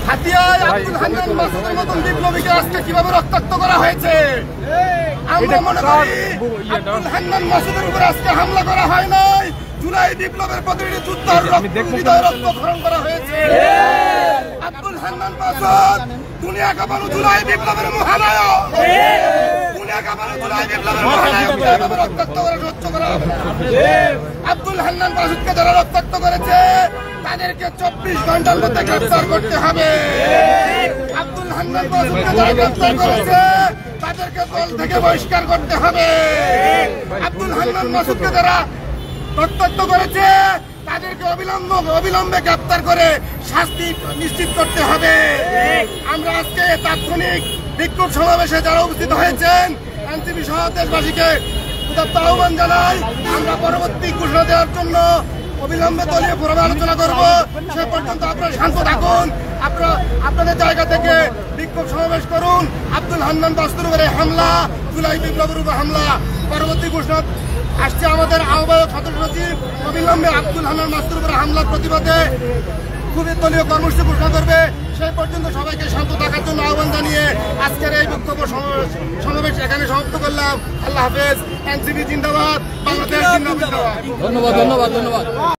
হাতিয়ায় আব্দুল হান্নান মাসুদের মতন বিপ্লবীকে আজকে কিভাবে রক্তাক্ত করা হয়েছে। আমরা মনে করি আব্দুল হান্নান মাসুদের উপর আজকে হামলা করা হয় নাই, জুলাই বিপ্লবের প্রতিটি যোদ্ধার রক্তক্ষরণ করা হয়েছে। আব্দুল হান্নান মাসুদ দুনিয়া কাঁপানো জুলাই বিপ্লবের মহানায়ক, দুনিয়া কাঁপানো জুলাই বিপ্লবের মহানায়ক, রক্তাক্ত করে সহ্য করা হবে না। আব্দুল হান্নান মাসুদকে যারা রক্তাক্ত করেছে তাদেরকে 24 ঘন্টার মধ্যে গ্রেফতার করতে হবে। আব্দুল হান্নান মাসুদকে যারা গ্রেফতার করেছে তাদেরকে দল থেকে বহিষ্কার করতে হবে। আব্দুল হান্নান মাসুদকে যারা রক্তাক্ত করেছে তাদেরকে অবিলম্বে গ্রেফতার করে শাস্তি নিশ্চিত করতে হবে। আমরা আজকে তাৎক্ষণিক বিক্ষোভ সমাবেশে যারা উপস্থিত হয়েছেন এনসিপি সহ দেশবাসীকে আহ্বান জানাই, আমরা পরবর্তী ঘোষণা দেওয়ার জন্য অবিলম্বে দলীয় ফোরামে আলোচনা করব। সে পর্যন্ত আপনারা শান্ত থাকুন, আপনাদের জায়গা থেকে বিক্ষোভ সমাবেশ করুন। আব্দুল হান্নান মাসুদের উপরে হামলা, জুলাই বিপ্লবের উপর হামলা, পরবর্তী ঘোষণা আসছে আমাদের আহ্বায়ক সদস্য সচিব অবিলম্বে আব্দুল হান্নান মাসুদের উপরে হামলার প্রতিবাদে খুবই দলীয় কর্মসূচি ঘোষণা করবে। সেই পর্যন্ত সবাইকে শান্ত থাকার জন্য আহ্বান জানিয়ে আজকের এই বক্তব্য সমাবেশ এখানে সমাপ্ত করলাম। আল্লাহ হাফেজ। এনসিপি জিন্দাবাদ, বাংলাদেশ জিন্দাবাদ। ধন্যবাদ।